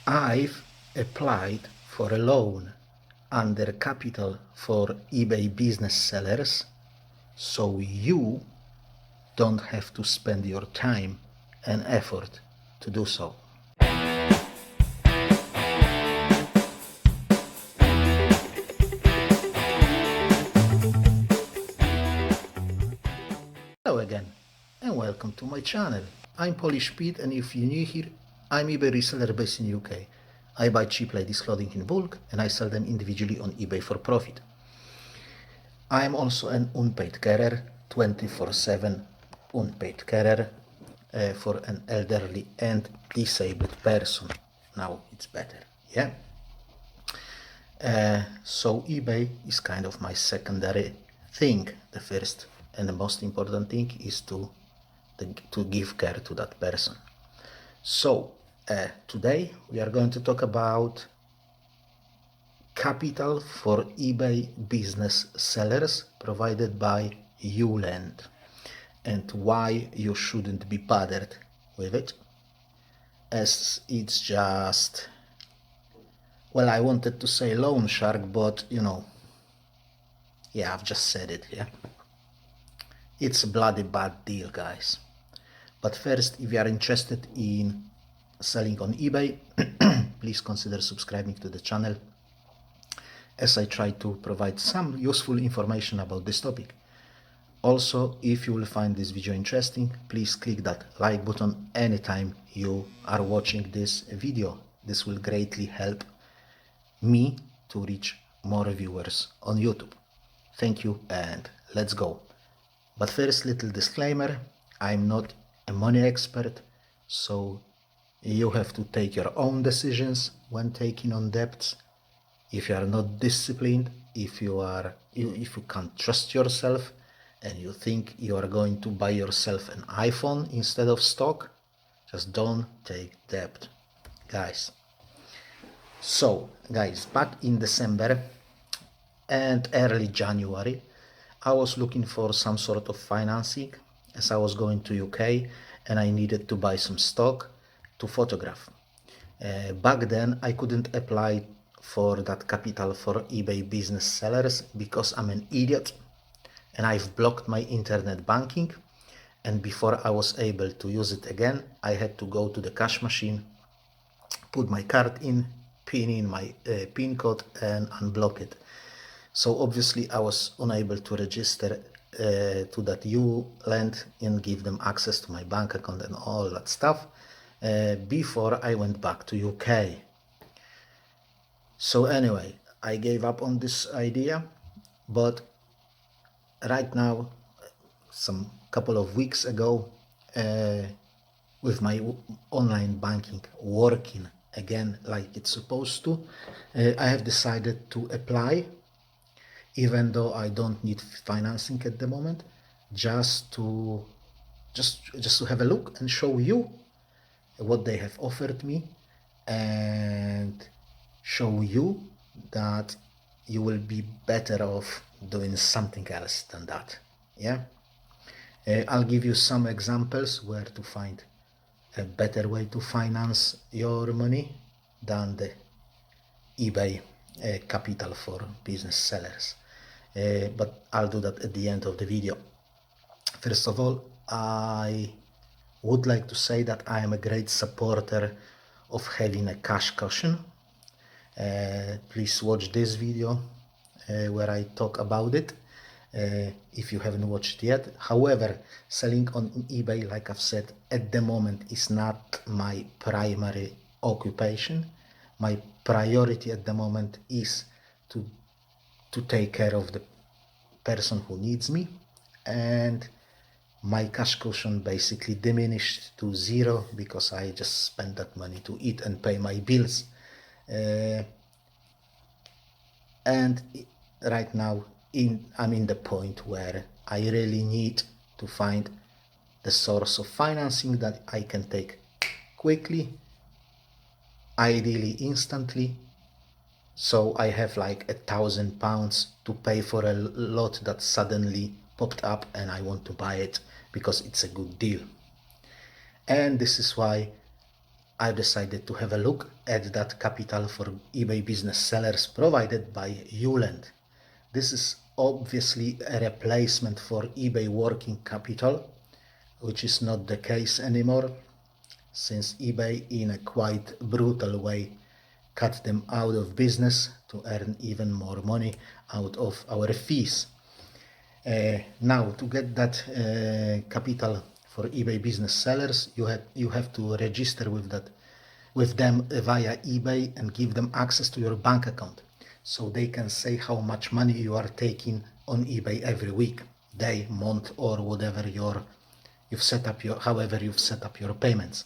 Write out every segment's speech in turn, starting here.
I've applied for a loan under Capital for eBay Business Sellers, so you don't have to spend your time and effort to do so. Hello again, and welcome to my channel. I'm Polish Pete, and if you're new here, I'm eBay reseller based in UK. I buy cheap ladies clothing in bulk and I sell them individually on eBay for profit. I'm also an unpaid carer, 24/7 unpaid carer for an elderly and disabled person. Now it's better, yeah? So eBay is kind of my secondary thing. The first and the most important thing is to give care to that person. So today we are going to talk about capital for eBay business sellers provided by Uland and why you shouldn't be bothered with it, as it's just, well, I wanted to say loan shark, but you know, yeah, I've just said it, yeah. It's a bloody bad deal, guys. But first, if you are interested in selling on eBay, please consider subscribing to the channel, as I try to provide some useful information about this topic. Also, if you will find this video interesting, please click that like button anytime you are watching this video. This will greatly help me to reach more viewers on YouTube. Thank you, and let's go. But first, little disclaimer, I'm not a money expert, so you have to take your own decisions when taking on debts. If you are not disciplined, if you can't trust yourself and you think you are going to buy yourself an iPhone instead of stock, just don't take debt, guys. So guys, back in December and early January, I was looking for some sort of financing, as I was going to UK and I needed to buy some stock to photograph. Back then I couldn't apply for that capital for eBay business sellers because I'm an idiot and I've blocked my internet banking, and before I was able to use it again, I had to go to the cash machine, put my card in, pin in my PIN code and unblock it. So obviously I was unable to register to that Uland and give them access to my bank account and all that stuff before I went back to UK. So anyway, I gave up on this idea, but right now, some couple of weeks ago, with my online banking working again like it's supposed to, I have decided to apply, even though I don't need financing at the moment, just to have a look and show you what they have offered me, and show you that you will be better off doing something else than that. Yeah, I'll give you some examples where to find a better way to finance your money than the eBay capital for business sellers, but I'll do that at the end of the video. First of all, I would like to say that I am a great supporter of having a cash cushion. Please watch this video where I talk about it if you haven't watched yet. However, selling on eBay, like I've said, at the moment is not my primary occupation. My priority at the moment is to take care of the person who needs me, and my cash cushion basically diminished to zero because I just spent that money to eat and pay my bills. And right now I'm in the point where I really need to find the source of financing that I can take quickly, ideally instantly, so I have like £1,000 to pay for a lot that suddenly popped up and I want to buy it because it's a good deal. And this is why I decided to have a look at that capital for eBay business sellers provided by Uland. This is obviously a replacement for eBay working capital, which is not the case anymore, since eBay in a quite brutal way cut them out of business to earn even more money out of our fees. Now, to get that capital for eBay business sellers, you have to register with them via eBay and give them access to your bank account, so they can say how much money you are taking on eBay every week, day, month, or whatever you've set up your payments.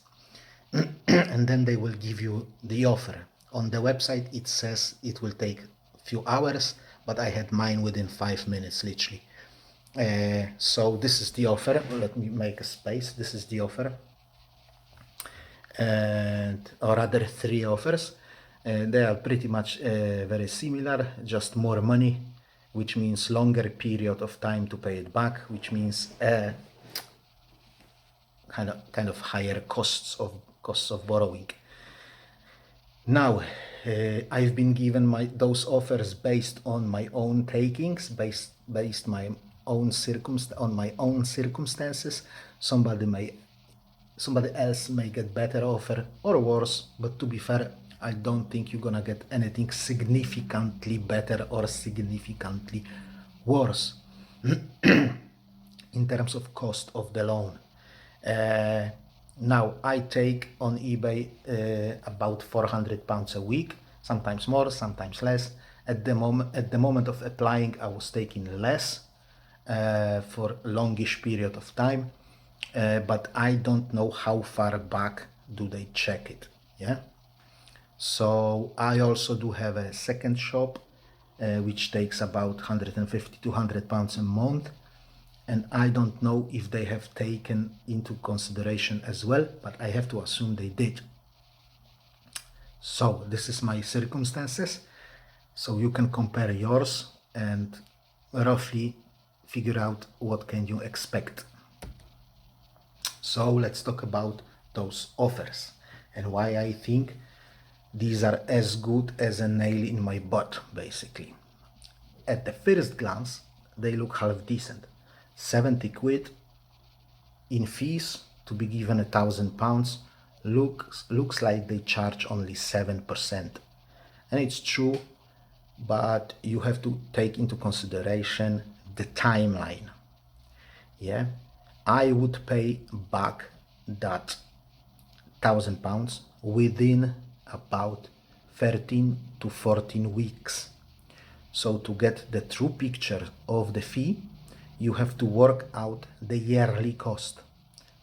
And then they will give you the offer. On the website it says it will take a few hours, but I had mine within 5 minutes literally. So this is the offer. Let me make a space. This is the offer, or rather 3 offers. They are pretty much very similar, just more money, which means longer period of time to pay it back, which means kind of higher costs of borrowing. Now, I've been given those offers based on my own takings, based on my own circumstances. Somebody else may get better offer or worse, but to be fair, I don't think you're gonna get anything significantly better or significantly worse in terms of cost of the loan. Now, I take on eBay about £400 a week, sometimes more, sometimes less. At the moment of applying, I was taking less for a longish period of time, but I don't know how far back do they check it. Yeah. So I also do have a second shop, which takes about £150–200 a month. And I don't know if they have taken into consideration as well, but I have to assume they did. So this is my circumstances. So you can compare yours and roughly figure out what can you expect. So let's talk about those offers and why I think these are as good as a nail in my butt, basically. At the first glance, they look half decent. 70 quid in fees to be given £1,000 looks like they charge only 7%. And it's true, but you have to take into consideration the timeline. Yeah, I would pay back that £1,000 within about 13 to 14 weeks. So to get the true picture of the fee, you have to work out the yearly cost,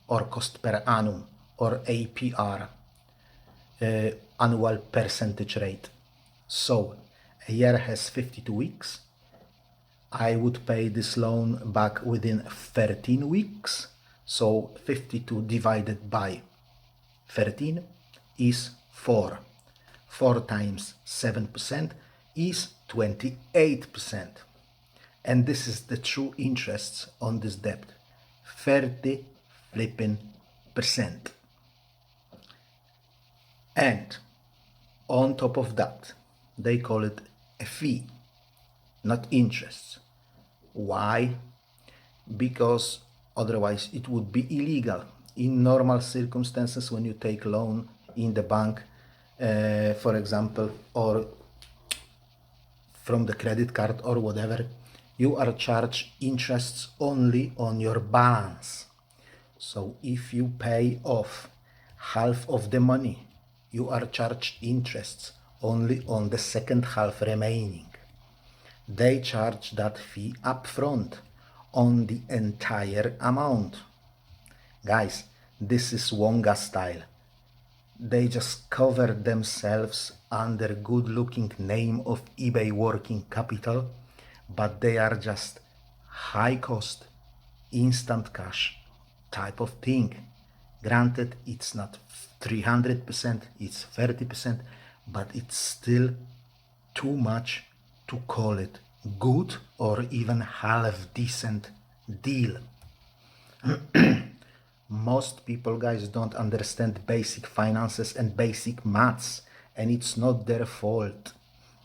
or cost per annum, or APR, annual percentage rate. So a year has 52 weeks. I would pay this loan back within 13 weeks. So 52 divided by 13 is 4. 4 times 7% is 28%. And this is the true interests on this debt, 30 flipping %. And on top of that, they call it a fee, not interests. Why? Because otherwise it would be illegal. In normal circumstances, when you take loan in the bank, for example, or from the credit card or whatever, you are charged interests only on your balance. So if you pay off half of the money, you are charged interests only on the second half remaining. They charge that fee upfront on the entire amount. Guys, this is Wonga style. They just cover themselves under good-looking name of eBay working capital, but they are just high cost, instant cash type of thing. Granted, it's not 300%, it's 30%, but it's still too much to call it good or even half decent deal. Most people, guys, don't understand basic finances and basic maths, and it's not their fault.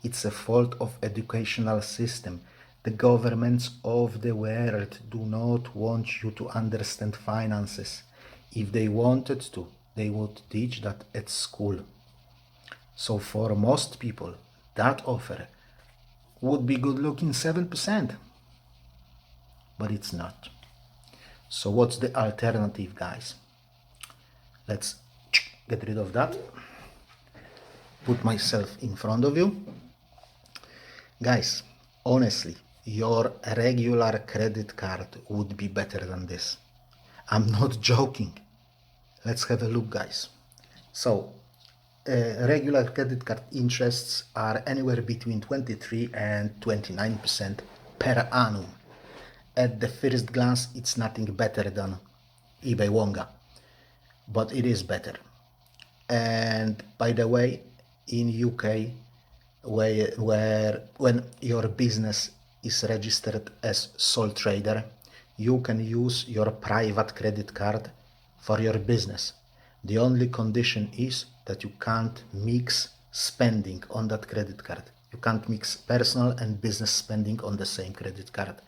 It's a fault of educational system. The governments of the world do not want you to understand finances. If they wanted to, they would teach that at school. So for most people, that offer would be good looking 7%, but it's not. So what's the alternative, guys? Let's get rid of that. Put myself in front of you. Guys, honestly, your regular credit card would be better than this. I'm not joking. Let's have a look, guys. So, regular credit card interests are anywhere between 23 and 29% per annum. At the first glance, it's nothing better than eBay Wonga, but it is better. And by the way, in UK, where when your business is registered as sole trader, you can use your private credit card for your business. The only condition is that you can't mix spending on that credit card. You can't mix personal and business spending on the same credit card.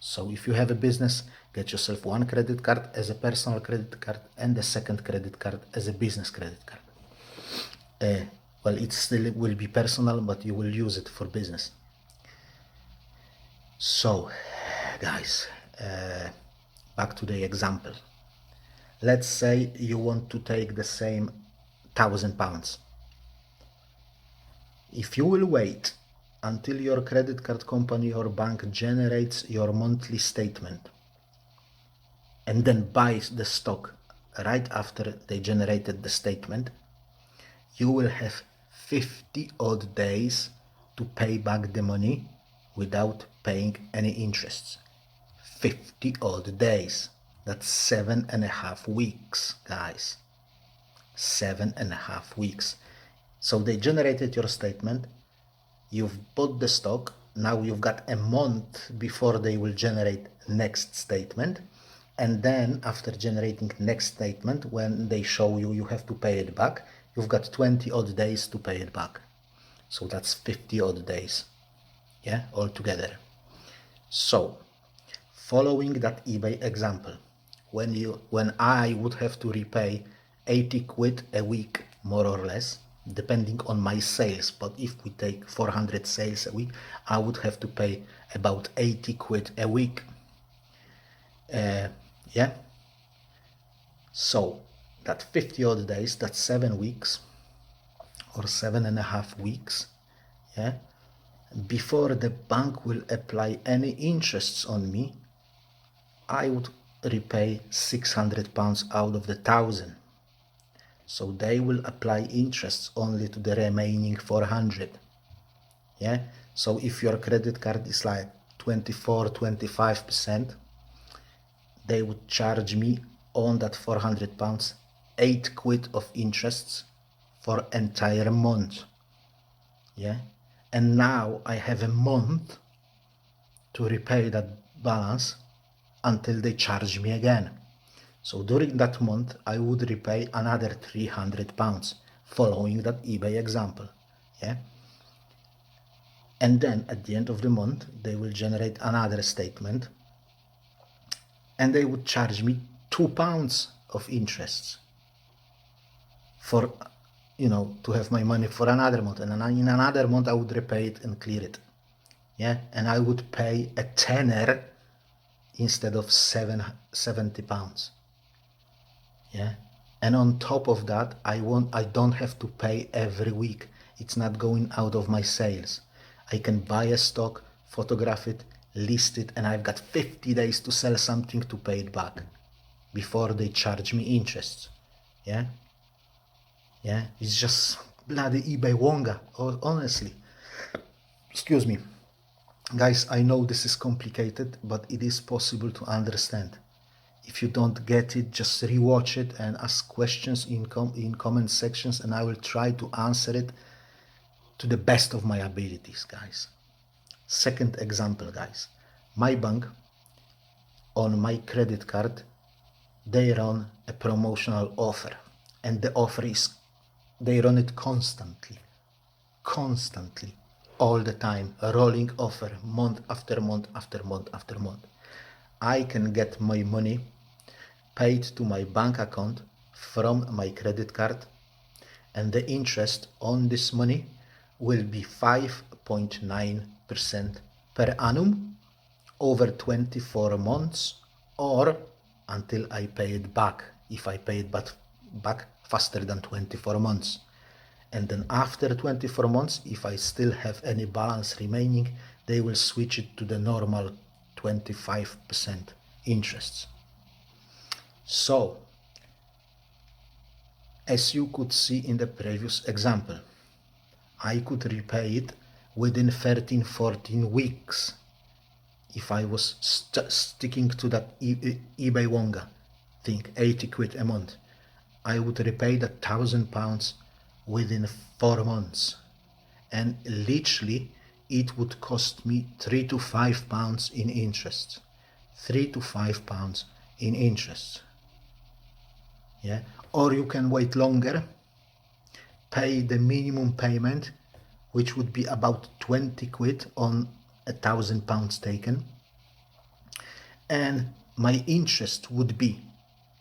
So if you have a business, get yourself one credit card as a personal credit card and a second credit card as a business credit card. Well, it still will be personal, but you will use it for business. So, guys, back to the example. Let's say you want to take the same £1,000. If you will wait until your credit card company or bank generates your monthly statement and then buys the stock right after they generated the statement, you will have 50 odd days to pay back the money without paying any interests. 50 odd days. That's 7.5 weeks, guys. 7.5 weeks. So they generated your statement, you've bought the stock, now you've got a month before they will generate next statement, and then after generating next statement, when they show you you have to pay it back, you've got 20 odd days to pay it back. So that's 50 odd days, yeah, altogether. So following that eBay example, when I would have to repay 80 quid a week, more or less, depending on my sales, but if we take 400 sales a week, I would have to pay about 80 quid a week. Yeah. So that 50 odd days, that's 7 weeks or 7.5 weeks. Yeah. Before the bank will apply any interests on me, I would repay £600 out of the 1,000. So they will apply interests only to the remaining 400. Yeah. So if your credit card is like 24-25%, they would charge me on that £400 8 quid of interests for entire month. Yeah. And now I have a month to repay that balance until they charge me again. So during that month, I would repay another £300 following that eBay example. Yeah. And then at the end of the month, they will generate another statement and they would charge me £2 of interest for, to have my money for another month. And in another month, I would repay it and clear it. Yeah. And I would pay a tenner instead of £70. Yeah. And on top of that, I don't have to pay every week. It's not going out of my sales. I can buy a stock, photograph it, list it, and I've got 50 days to sell something to pay it back before they charge me interest. Yeah. Yeah. It's just bloody eBay Wonga, honestly. Excuse me. Guys, I know this is complicated, but it is possible to understand. If you don't get it, just rewatch it and ask questions in comment sections, and I will try to answer it to the best of my abilities, guys. Second example, guys. My bank, on my credit card, they run a promotional offer, and the offer is, they run it constantly, all the time, a rolling offer, month after month after month after month. I can get my money paid to my bank account from my credit card, and the interest on this money will be 5.9% per annum over 24 months, or until I pay it back, if I pay it back faster than 24 months. And then after 24 months, if I still have any balance remaining, they will switch it to the normal 25% interest. So, as you could see in the previous example, I could repay it within 13-14 weeks if I was sticking to that eBay Wonga thing, 80 quid a month. I would repay the £1,000 within 4 months, and literally it would cost me £3 to £5 in interest. £3 to £5 in interest. Yeah, or you can wait longer, pay the minimum payment, which would be about 20 quid on £1,000 taken, and my interest would be,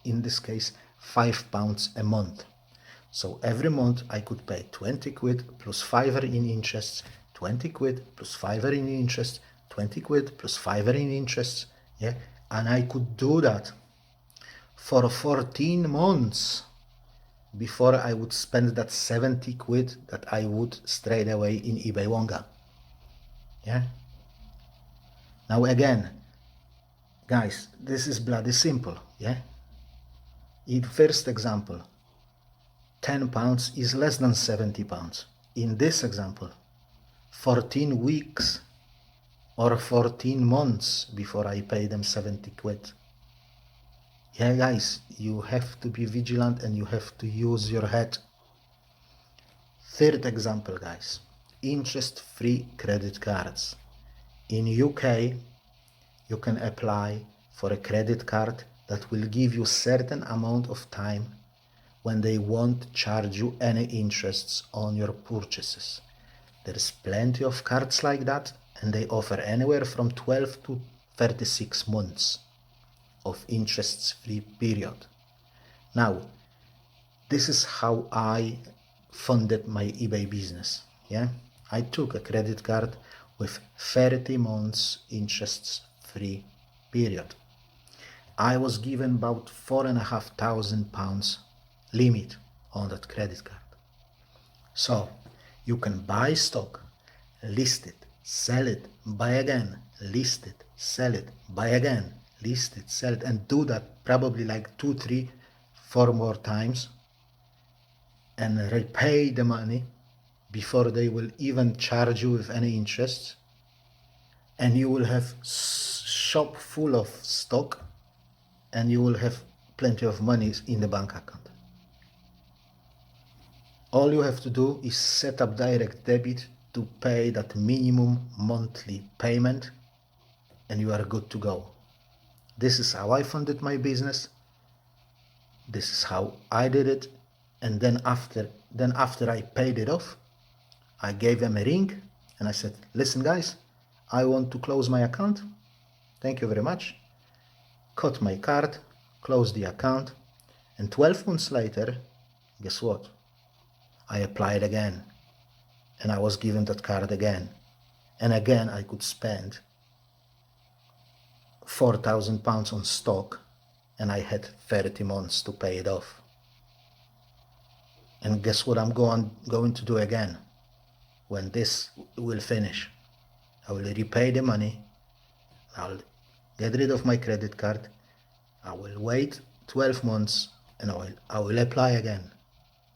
in this case, £5 a month. So every month I could pay 20 quid plus fiver in interest, 20 quid plus fiver in interest, 20 quid plus fiver in interest, yeah, and I could do that for 14 months before I would spend that 70 quid that I would straight away in eBay Wonga. Yeah. Now again, guys, this is bloody simple. Yeah. In first example, £10 is less than £70. In this example, 14 weeks or 14 months before I pay them 70 quid. Yeah, guys, you have to be vigilant and you have to use your head. Third example, guys, interest-free credit cards. In UK, you can apply for a credit card that will give you certain amount of time when they won't charge you any interests on your purchases. There's plenty of cards like that, and they offer anywhere from 12 to 36 months of interest-free period. Now, this is how I funded my eBay business. Yeah, I took a credit card with 30 months interest-free period. I was given about £4,500 limit on that credit card. So you can buy stock, list it, sell it, buy again, list it, sell it, buy again, list it, sell it, and do that probably like 2, 3, 4 more times, and repay the money before they will even charge you with any interest, and you will have shop full of stock, and you will have plenty of money in the bank account. All you have to do is set up direct debit to pay that minimum monthly payment, and you are good to go. This is how I funded my business. This is how I did it. And then after I paid it off, I gave them a ring and I said, listen guys, I want to close my account. Thank you very much. Cut my card, close the account, and 12 months later, guess what? I applied again, and I was given that card again. And again, I could spend £4,000 on stock, and I had 30 months to pay it off. And guess what I'm going to do again? When this will finish, I will repay the money, I'll get rid of my credit card, I will wait 12 months, and I will apply again.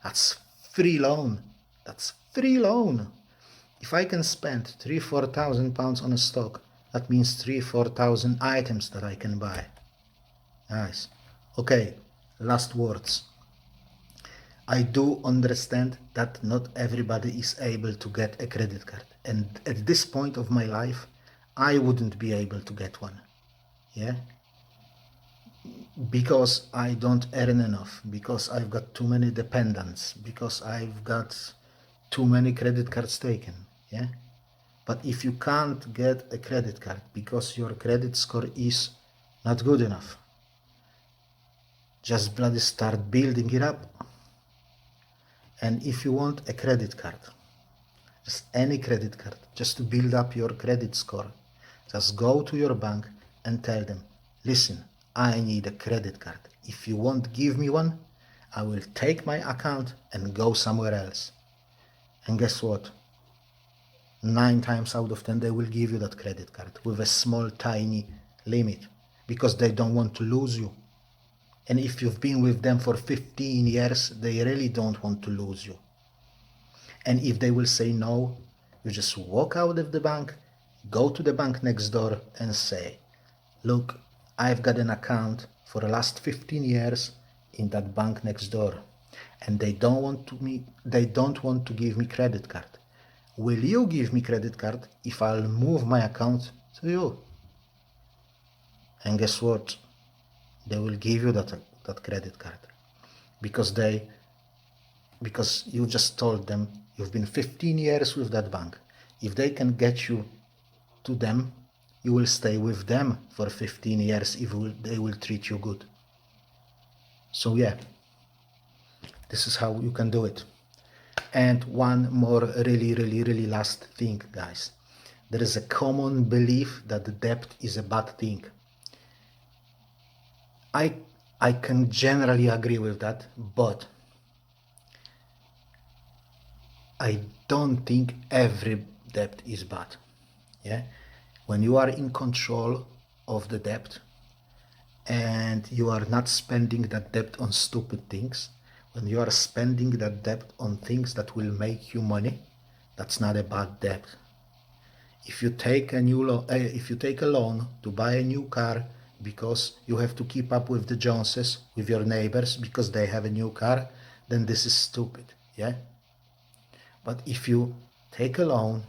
That's free loan. That's free loan. If I can spend £3,000-4,000 on a stock, that means 3,000-4,000 items that I can buy. Nice. Okay, last words. I do understand that not everybody is able to get a credit card, and at this point of my life, I wouldn't be able to get one. Yeah. because I don't earn enough, because I've got too many dependents, because I've got too many credit cards taken. Yeah. But if you can't get a credit card because your credit score is not good enough, just bloody start building it up. And if you want a credit card, just any credit card, just to build up your credit score, just go to your bank and tell them, listen, I need a credit card. If you won't give me one, I will take my account and go somewhere else. And guess what? 9 times out of 10, they will give you that credit card with a small, tiny limit because they don't want to lose you. And if you've been with them for 15 years, they really don't want to lose you. And if they will say no, you just walk out of the bank, go to the bank next door and say, look, I've got an account for the last 15 years in that bank next door, and they don't want to give me credit card. Will you give me credit card if I'll move my account to you? And guess what? They will give you that credit card because you just told them you've been 15 years with that bank. If they can get you to them, you will stay with them for 15 years if they will treat you good. So yeah, this is how you can do it. And one more really last thing, guys. There is a common belief that debt is a bad thing. I can generally agree with that, but I don't think every debt is bad. Yeah, when you are in control of the debt and you are not spending that debt on stupid things, when you are spending that debt on things that will make you money, that's not a bad debt. If you take a loan to buy a new car because you have to keep up with the Joneses, with your neighbors because they have a new car, then this is stupid. Yeah. But if you take a loan,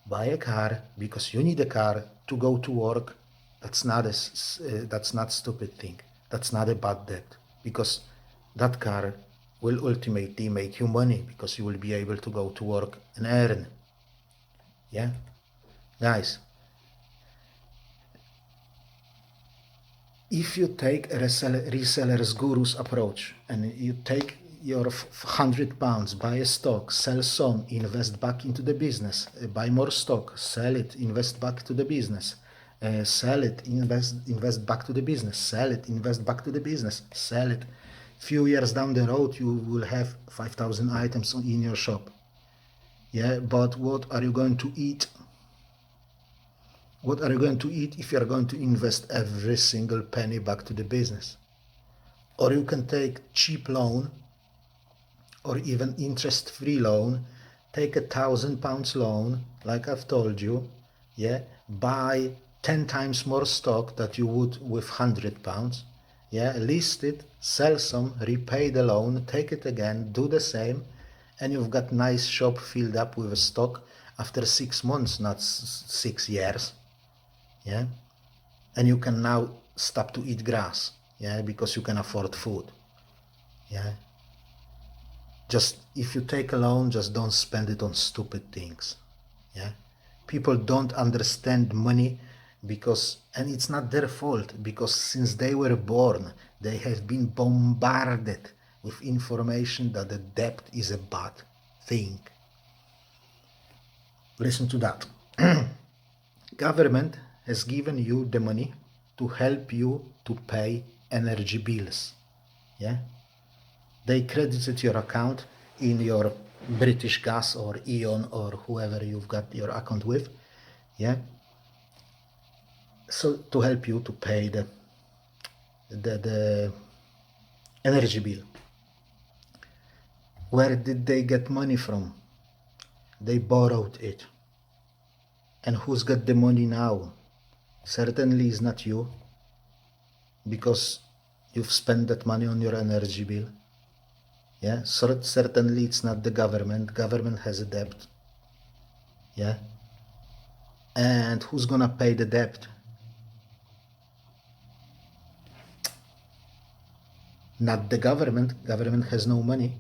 buy a car because you need a car to go to work, that's not stupid thing. That's not a bad debt because that car will ultimately make you money because you will be able to go to work and earn. Yeah, guys. If you take a reseller's guru's approach and you take your £100, buy a stock, sell some, invest back into the business, buy more stock, sell it, invest back to the business, sell it, invest back to the business, sell it, invest back to the business, sell it. Few years down the road, you will have 5,000 items in your shop. Yeah, but what are you going to eat? What are you going to eat if you are going to invest every single penny back to the business? Or you can take cheap loan or even interest-free loan, take £1,000 loan, like I've told you, yeah, buy 10 times more stock that you would with £100, yeah, list it, sell some, repay the loan, take it again, do the same, and you've got nice shop filled up with stock after 6 months, not 6 years. Yeah, and you can now stop to eat grass, yeah, because you can afford food. Yeah, just if you take a loan, just don't spend it on stupid things. Yeah, people don't understand money because, and it's not their fault, because since they were born they have been bombarded with information that the debt is a bad thing. Listen to that. Government has given you the money to help you to pay energy bills. Yeah, they credited your account in your British Gas or Eon or whoever you've got your account with. Yeah, so to help you to pay the energy bill. Where did they get money from? They borrowed it. And who's got the money now? Certainly is not you, because you've spent that money on your energy bill. Yeah, so certainly it's not the government. Government has a debt. Yeah, and who's gonna pay the debt? not the government. Government has no money.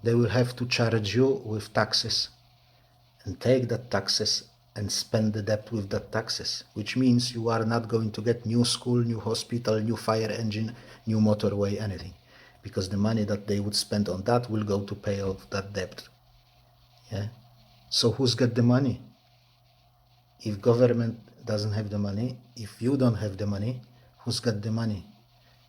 They will have to charge you with taxes and take that taxes and spend the debt with that taxes, which means you are not going to get new school, new hospital, new fire engine, new motorway, anything, because the money that they would spend on that will go to pay off that debt. Yeah. So who's got the money? If government doesn't have the money, if you don't have the money, who's got the money?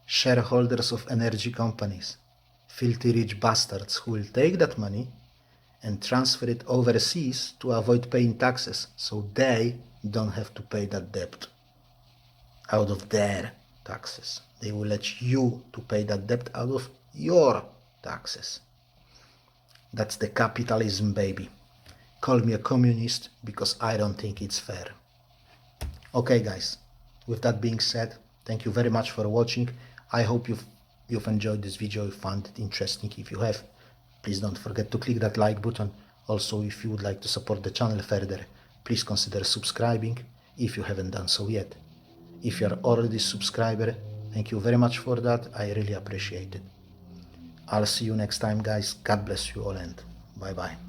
Shareholders of energy companies, filthy rich bastards who will take that money and transfer it overseas to avoid paying taxes, so they don't have to pay that debt out of their taxes. They will let you to pay that debt out of your taxes. That's the capitalism, baby. Call me a communist because I don't think it's fair. Okay, guys, with that being said, thank you very much for watching. I hope you've enjoyed this video, you found it interesting. If you have, please don't forget to click that like button. Also, if you would like to support the channel further, please consider subscribing if you haven't done so yet. If you are already a subscriber, thank you very much for that. I really appreciate it. I'll see you next time, guys. God bless you all and bye bye.